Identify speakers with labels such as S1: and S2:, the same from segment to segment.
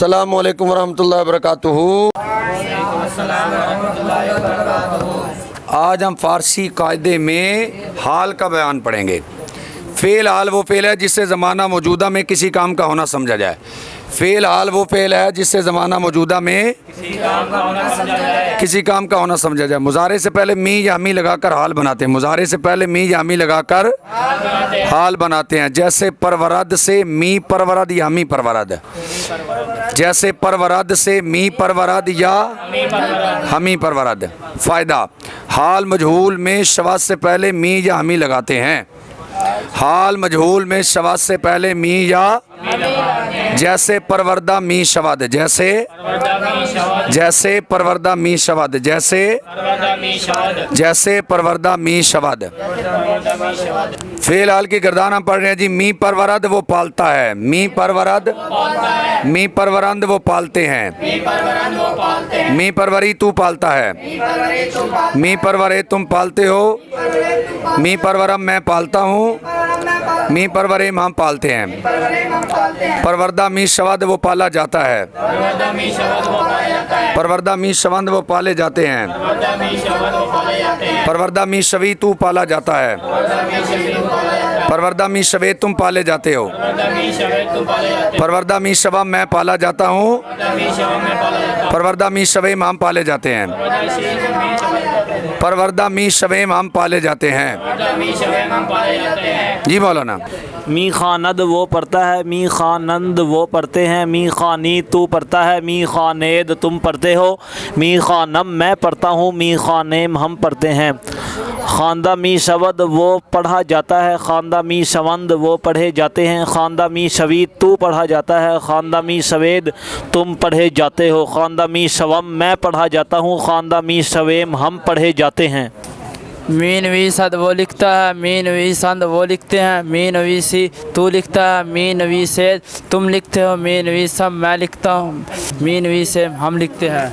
S1: السلام علیکم ورحمۃ اللہ وبرکاتہ۔ آج ہم فارسی قاعدے میں حال کا بیان پڑھیں گے۔ فعل حال وہ فعل ہے جس سے زمانہ موجودہ میں کسی کام کا ہونا سمجھا جائے۔ فعل حال وہ فعل ہے جس سے زمانہ موجودہ میں کسی کام کا ہونا سمجھا جائے۔ مضارع سے پہلے می یا ہمی لگا کر حال بناتے ہیں۔ مضارع سے پہلے می یا ہمی لگا کر حال بناتے ہیں، جیسے پرورد سے می پرورد یا ہمی پرورد۔ جیسے پرورد سے می پرورد یا ہمی پرورد۔ فائدہ: حال مجہول میں شواذ سے پہلے می یا ہمی لگاتے ہیں۔ حال مجہول میں شواذ سے پہلے می یا جیسے پروردہ می شواذ، جیسے پروردہ می شواذ، جیسے پروردہ می شواذ۔ فعل حال کی گردان ہم پڑھ رہے ہیں جی۔ می پرورد وہ پالتا ہے، می پرورد، می پرورند وہ پالتے ہیں، می پروری تو پالتا ہے، می پرورے تم پالتے ہو، می پرورم میں پالتا ہوں، می پروریم ہم پالتے ہیں۔ پروردہ می شواذ وہ پالا جاتا ہے، پروردہ می شوند وہ پالے جاتے ہیں، پروردہ می شوی تو پالا جاتا ہے، پروردہ می شوے تم پالے جاتے ہو، پروردہ می شوم میں پالا جاتا ہوں، پروردہ می شویم ہم پالے جاتے ہیں، پروردہ می شویم ہم پالے جاتے ہیں۔ جی مولانا۔
S2: می خاند وہ پڑھتا ہے، می خانند وہ پڑھتے ہیں، می خانی تو پڑھتا ہے، می خانید تم پڑھتے ہو، می خانم میں پڑھتا ہوں، می خانیم ہم پڑھتے ہیں۔ خواندہ می شود وہ پڑھا جاتا ہے، خواندہ می شوند وہ پڑھے جاتے ہیں، خواندہ می شوید تو پڑھا جاتا ہے، خواندہ می شوید تم پڑھے جاتے ہو، خواندہ می شوم میں پڑھا جاتا ہوں، خواندہ می شویم ہم پڑھے جاتے ہیں۔
S3: می نویسد وہ لکھتا ہے، می نویسند وہ لکھتے ہیں، می نویسی تو لکھتا ہے، می نویسید تم لکھتے ہو، می نویسم میں لکھتا ہوں، می نویسم ہم لکھتے ہیں۔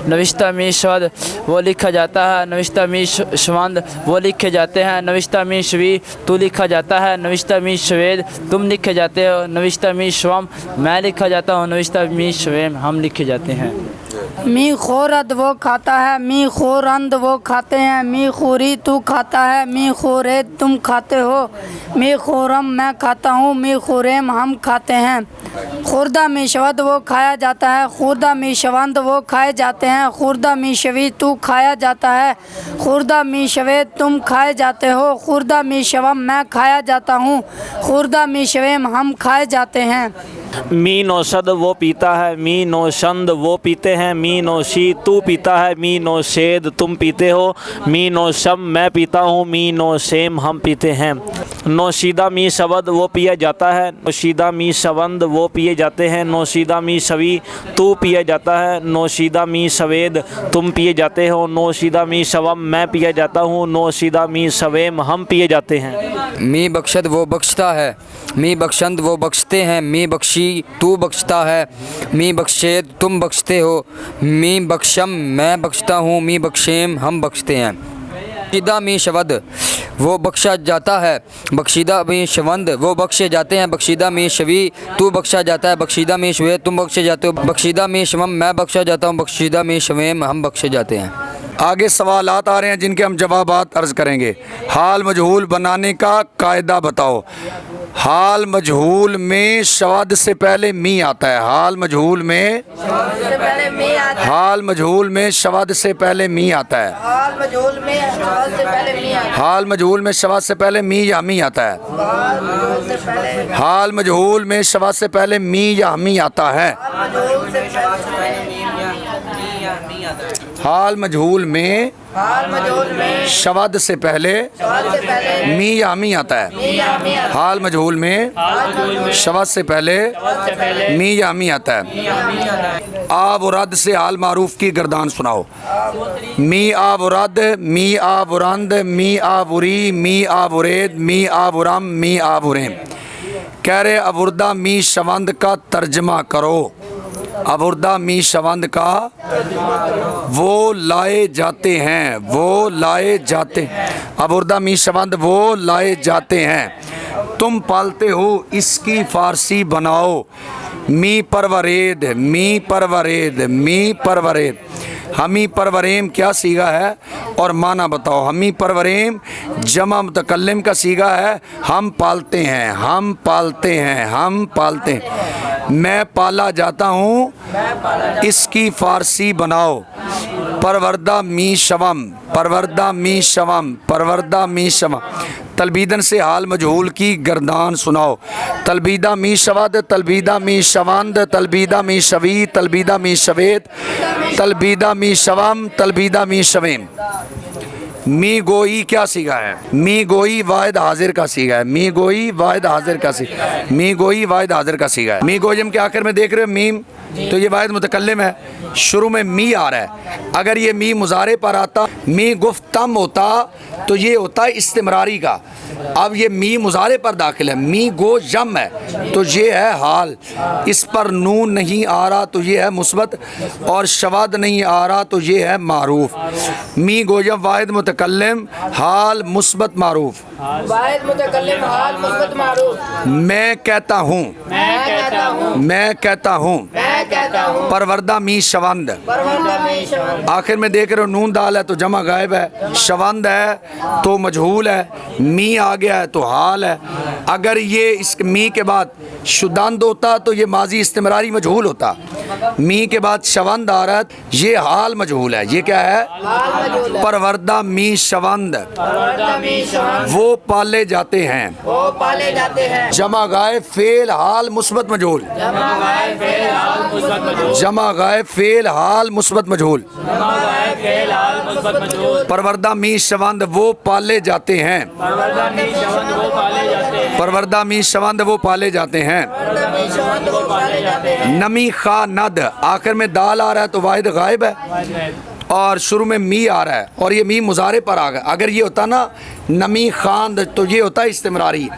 S3: نوشتہ می شود وہ لکھا جاتا ہے، نوشتہ می شوند وہ لکھے جاتے ہیں، نوشتہ می شوی تو لکھا جاتا ہے، نوشتہ می شوید تم لکھے جاتے ہو، نوشتہ می شوم میں لکھا جاتا ہوں، نوشتہ می شویم ہم لکھے جاتے ہیں۔
S4: می خورد وہ کھاتا ہے، می خورند وہ کھاتے ہیں، می خوری تو کھاتا ہے، می خورید تم کھاتے ہو، می خورم میں کھاتا ہوں، می خوریم ہم کھاتے ہیں۔ خوردہ می شود وہ کھایا جاتا ہے، خوردہ می شوند وہ کھائے جاتے ہیں، خوردہ می شوی تو کھایا جاتا ہے، خوردہ می شوید تم کھائے جاتے ہو، خوردہ می شوم میں کھایا جاتا ہوں، خوردہ می شویم ہم کھائے جاتے ہیں۔
S2: می نوشد وہ پیتا ہے، می نوشند وہ پیتے ہیں، می نوشی تو پیتا ہے، می نوشید تم پیتے ہو، می نوشم میں پیتا ہوں، می نوشیم ہم پیتے ہیں۔ نوشیدہ می شود وہ پیا جاتا ہے، نوشیدہ می شوند وہ پیے جاتے ہیں، نوشیدہ می شوی تو پیا جاتا ہے، نوشیدہ می شوید تم پیے جاتے ہو، نوشیدہ می شوم میں پیا جاتا ہوں، نوشیدہ می شویم ہم پیے جاتے ہیں۔
S5: می بخشد وہ بخشتا ہے، می بخشند وہ بخشتے ہیں، می بخشی تو بخشتا ہے، می بخشید تم بخشتے ہو، می بخشم میں بخشتا ہوں، می بخشیم ہم بخشتے ہیں۔ بخشیدہ می شود وہ بخشا جاتا ہے، بخشیدہ می شوند وہ بخشے جاتے ہیں، بخشیدہ می شوی تو بخشا جاتا ہے، بخشیدہ می شوے تم بخشے جاتے ہو، بخشیدہ می شوم میں بخشا جاتا ہوں، بخشیدہ می شویم ہم بخشے جاتے ہیں۔
S1: آگے سوالات آ رہے ہیں جن کے ہم جوابات عرض کریں گے۔ حال مجہول بنانے کا قاعدہ بتاؤ۔ حال مجہول میں شواذ سے پہلے می آتا ہے۔ حال مجہول میں شواذ سے پہلے می آتا ہے۔ حال مجہول میں شواذ سے پہلے می یا ہمی آتا ہے۔ حال مجہول میں شواذ سے پہلے می یا ہمی آتا ہے۔ حال مجہول میں شواذ سے پہلے می یا ہمی آتا ہے۔ حال مجہول میں شواذ سے پہلے می یا ہمی آتا ہے۔ آب و رد سے حال معروف کی گردان سناؤ۔ می آب و رد، می آب و رند، می آب وری، می آب ورید، می آب ورم، می آب وریم۔ کہہ رہے آوردہ می شوند کا ترجمہ کرو۔ آوردہ می شوند کا وہ لائے جاتے ہیں، وہ لائے جاتے ہیں۔ آوردہ می شوند وہ لائے جاتے ہیں۔ تم پالتے ہو اس کی فارسی بناؤ۔ می پرورید می پرورید می پرورید ہمی پروریم کیا سیغہ ہے اور معنی بتاؤ ہمی پروریم جمع متکلم کا سیغہ ہے ہم پالتے ہیں ہم پالتے ہیں ہم پالتے ہیں میں پالا جاتا ہوں اس کی فارسی بناؤ پروردہ می شوم پروردہ می شوم پروردہ می شوم تلبیدن سے حال مجہول کی گردان سناؤ تلبیدہ می شود تلبیدہ می شوند تلبیدہ می شوی تلبیدہ می شوید تلبیدہ می شوم تلبیدہ می شویم می گوئی کیا سیغہ ہے می گوئی واحد حاضر کا سیغہ ہے می گوئی واحد حاضر کا سیغہ ہے می گوئی واحد حاضر کا سیغہ ہے می گویم کے آخر میں دیکھ رہے ہو میم تو یہ واحد متکلم ہے شروع میں می آ رہا ہے اگر یہ می مضارع پر آتا می گفتم ہوتا تو یہ ہوتا ہے استمراری کا اب یہ می مضارع پر داخل ہے می گو یم ہے تو یہ ہے حال اس پر نون نہیں آ رہا تو یہ ہے مثبت اور شواذ نہیں آ رہا تو یہ ہے معروف می گو یم واحد متکلم حال مثبت معروف
S4: واحد متکلم حال مثبت معروف
S1: میں کہتا ہوں میں کہتا ہوں پروردہ می شوند آخر میں دیکھ رہے ہو نون دال ہے تو جمع غائب ہے شوند ہے تو مجہول ہے می آ گیا ہے تو حال ہے اگر یہ اس می کے بعد شدند ہوتا تو یہ ماضی استمراری مجہول ہوتا می کے بعد شوند آ رہا ہے یہ حال مجہول ہے یہ کیا ہے پروردہ می شوند وہ پالے جاتے ہیں جمع غائب فعل حال مثبت مجہول جمع غائب فعل حال مثبت مجہول پروردہ می شوند وہ پالے جاتے ہیں پروردہ می شوند وہ پالے جاتے ہیں نمی خا ند آخر میں دال آ رہا ہے تو واحد غائب ہے اور شروع میں می آ رہا ہے اور یہ می مضارع پر آ گیا اگر یہ ہوتا نا نمی خاند تو یہ ہوتا ہے استمراری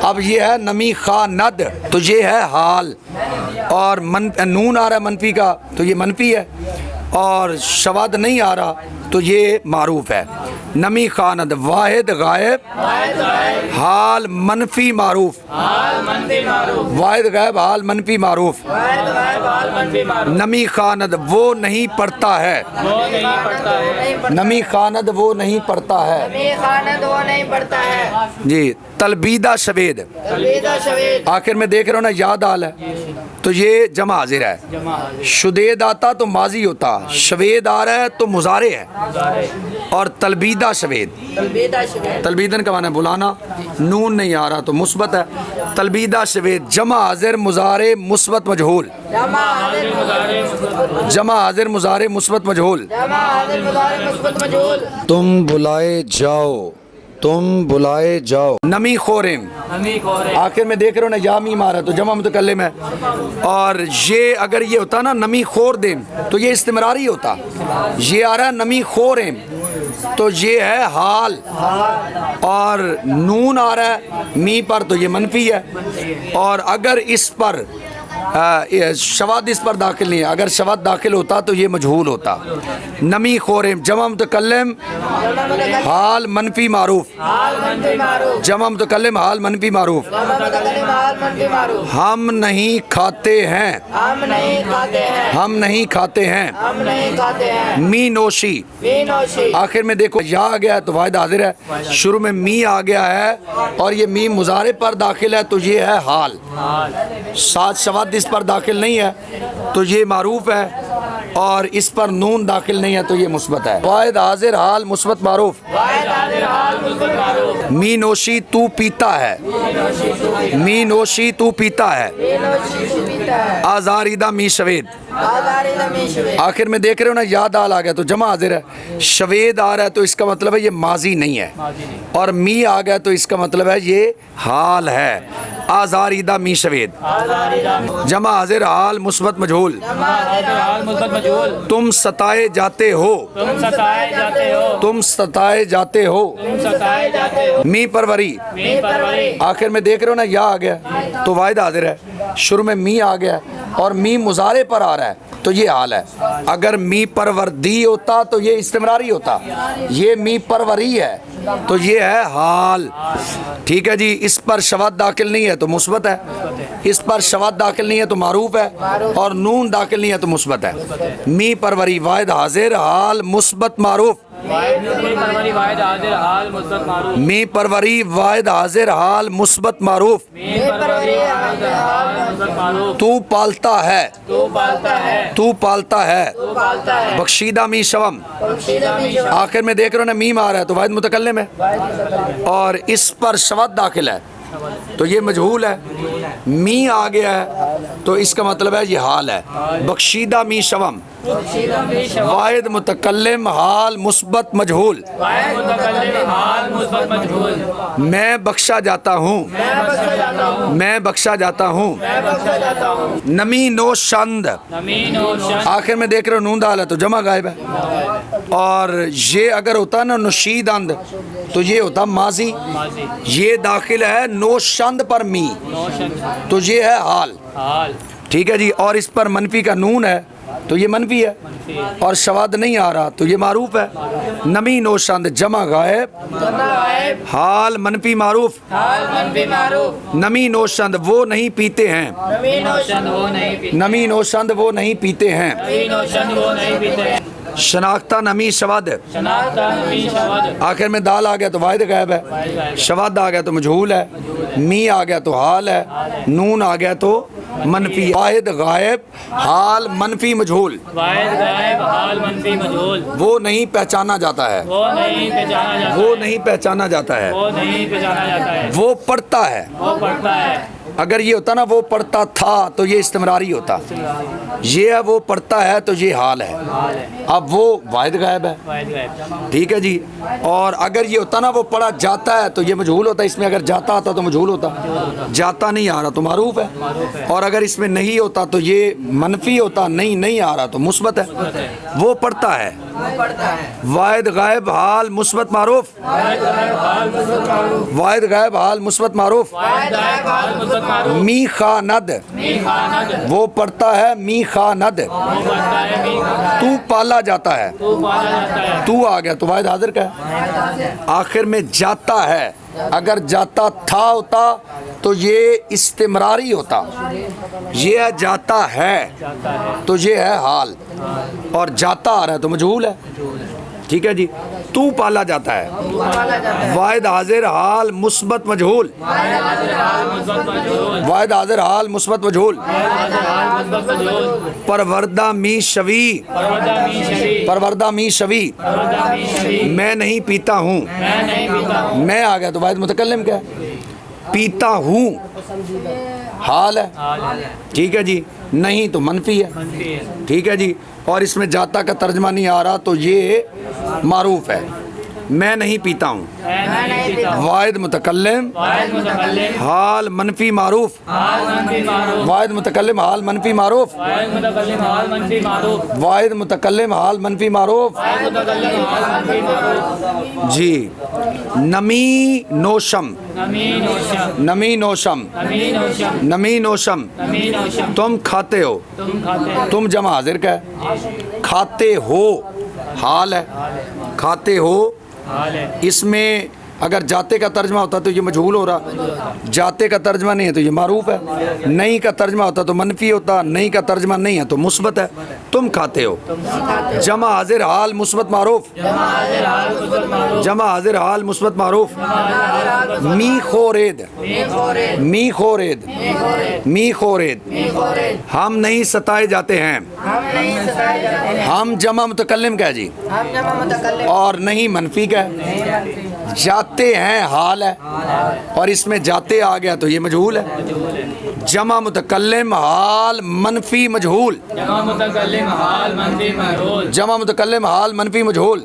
S1: اب یہ ہے نمی خاند تو یہ ہے حال اور نون آ رہا ہے منفی کا تو یہ منفی ہے اور شواذ نہیں آ رہا تو یہ معروف ہے نمی خاند واحد غائب حال منفی معروف واحد غائب حال منفی معروف نمی خاند وہ نہیں پڑھتا ہے نمی خاند وہ نہیں پڑھتا ہے جی تلبیدہ شوید آخر میں دیکھ رہے ہو نا یاد حال ہے تو یہ جمع حاضر ہے شدید آتا تو ماضی ہوتا شوید آ رہا ہے تو مضارع ہے اور تلبیدہ شوید تلبیدن کا معنی ہے بلانا نون نہیں آ رہا تو مثبت ہے تلبیدہ شوید جمع حاضر مضارع مثبت مجہول جمع حاضر مضارع مثبت مجہول تم بلائے جاؤ تم بلائے جاؤ نمی خورم آخر میں دیکھ رہے ہو نا یا میم آ رہا ہے تو جمع متکلم ہے اور یہ اگر یہ ہوتا نا نمی خور دیم تو یہ استمراری ہوتا یہ آ رہا ہے نمی خورم تو یہ ہے حال اور نون آ رہا ہے می پر تو یہ منفی ہے اور اگر اس پر شواذ اس پر داخل نہیں ہے اگر شواذ داخل ہوتا تو یہ مجہول ہوتا نمی خورم جمع متکلم حال منفی معروف جمع متکلم حال منفی معروف ہم نہیں کھاتے ہیں ہم نہیں کھاتے ہیں می نوشی آخر میں دیکھو یا آ گیا ہے تو واحد حاضر ہے شروع میں می آ گیا ہے اور یہ می مضارع پر داخل ہے تو یہ ہے حال ساتھ شواذ اس پر داخل نہیں ہے تو یہ معروف ہے اور اس پر نون داخل نہیں ہے تو یہ مثبت ہے واحد حاضر حال مثبت معروف می نوشی تو پیتا ہے می نوشی تو پیتا ہے آزاریدہ می شوید آخر میں دیکھ رہے ہو نا یاد آل آ گیا تو جمع حاضر ہے شوید آ رہا ہے تو اس کا مطلب ہے یہ ماضی نہیں ہے اور می آ گیا تو اس کا مطلب ہے یہ حال ہے آزاریدہ می شوید جمع حاضر حال مثبت مجہول تم ستائے جاتے ہو تم ستائے جاتے ہو می پروری آخر میں دیکھ رہے ہو نا یا آ گیا تو واحد حاضر ہے شروع میں می آ گیا اور می مضارع پر آ رہا ہے تو یہ حال ہے. اگر می پروردی ہوتا تو یہ استمراری ہوتا. یہ می پروری ہے تو یہ ہے حال. ٹھیک ہے جی. اس پر شواذ داخل نہیں ہے تو مثبت ہے. اس پر شواذ داخل نہیں ہے تو معروف ہے. اور نون داخل نہیں ہے تو مثبت ہے. می پروری واحد حاضر حال مثبت معروف. می پروری واحد حاضر حال مثبت معروف. تو پالتا ہے. تو پالتا ہے. بخشیدہ می شوم. آخر میں دیکھ رہے ہو نا میم آ رہا ہے تو واحد متکلم ہے اور اس پر شواذ داخل ہے تو یہ مجہول ہے. می آ گیا ہے تو اس کا مطلب ہے یہ حال ہے. بخشیدہ می شوم واحد متکلم حال مثبت مجہول. میں بخشا جاتا ہوں. میں بخشا جاتا ہوں. نمی نو شند. آخر میں دیکھ رہے ہو نون دال ہے تو جمع غائب ہے. اور یہ اگر ہوتا نا نشید اند تو یہ ہوتا ماضی. یہ داخل ہے نو شند پر می تو یہ ہے حال. ٹھیک ہے جی. اور اس پر منفی کا نون ہے تو یہ منفی ہے اور شواذ نہیں آ رہا تو یہ معروف ہے. نمی نوشند جمع غائب حال منفی معروف. نمی نوشند وہ نہیں پیتے ہیں. نمی نوشند وہ نہیں پیتے ہیں. شناختہ نمی شواذ. آخر میں دال آ گیا تو واحد غائب ہے. شواذ آ گیا تو مجہول ہے. می آ گیا تو حال ہے. نون آ گیا تو منفی. واحد غائب حال منفی مجہول. وہ نہیں پہچانا جاتا ہے. وہ نہیں پہچانا جاتا ہے. وہ پڑھتا ہے. اگر یہ ہوتا نا وہ پڑھتا تھا تو یہ استمراری ہوتا. یہ ہے وہ پڑھتا ہے تو یہ حال ہے. اب وہ واحد غائب ہے. ٹھیک ہے جی. اور اگر یہ ہوتا نا وہ پڑھا جاتا ہے تو یہ مجہول ہوتا. اس میں اگر جاتا آتا تو مجہول ہوتا. جاتا نہیں آ رہا تو معروف ہے. اور اگر اس میں نہیں ہوتا تو یہ منفی ہوتا. نہیں آ رہا تو مثبت ہے. وہ پڑھتا ہے. واحد غائب حال مثبت معروف. واحد غائب حال مثبت معروف. می خاند. وہ پڑھتا ہے می خاند. تو پالا جاتا ہے. تو آ گیا تو واحد حاضر کا ہے. آخر میں جاتا ہے. اگر جاتا تھا ہوتا تو یہ استمراری ہوتا. یہ ہے جاتا ہے تو یہ ہے حال اور جاتا آ رہا ہے تو مجہول ہے. ٹھیک ہے جی. تو پالا جاتا ہے. واحد حاضر حال مثبت مجہول. واحد حاضر حال مثبت مجہول. پروردہ می شوی. پروردہ می شوی. میں نہیں پیتا ہوں. میں آ گیا تو واحد متکلم کیا ہے. پیتا ہوں حال ہے. ٹھیک ہے جی. نہیں تو منفی ہے. ٹھیک ہے جی. اور اس میں جاتا کا ترجمہ نہیں آ رہا تو یہ معروف ہے. میں نہیں پیتا ہوں. واحد متکلم حال منفی معروف. واحد متکلم حال منفی معروف. واحد متکلم حال منفی معروف. جی. نمی نوشم. نمی نوشم. نمی نوشم. تم کھاتے ہو. تم جمع حاضر کا ہے. کھاتے ہو حال ہے. کھاتے ہو. اس میں اگر جاتے کا ترجمہ ہوتا تو یہ مجہول ہو رہا. جاتے کا ترجمہ نہیں ہے تو یہ معروف ہے. نہیں کا ترجمہ ہوتا تو منفی ہوتا. نہیں کا ترجمہ نہیں ہے تو مثبت ہے. تم کھاتے ہو. جمع حاضر حال مثبت معروف. جمع حاضر حال مثبت معروف. می خورید. می خورید. می خورید. ہم نہیں ستائے جاتے ہیں. ہم جمع متکلم کا ہے جی اور نہیں منفی کا ہے. جاتے ہیں حال ہے اور اس میں جاتے آ گیا تو یہ مجہول ہے. جمع متکلم حال منفی مجہول. جمع متکلم حال منفی مجہول.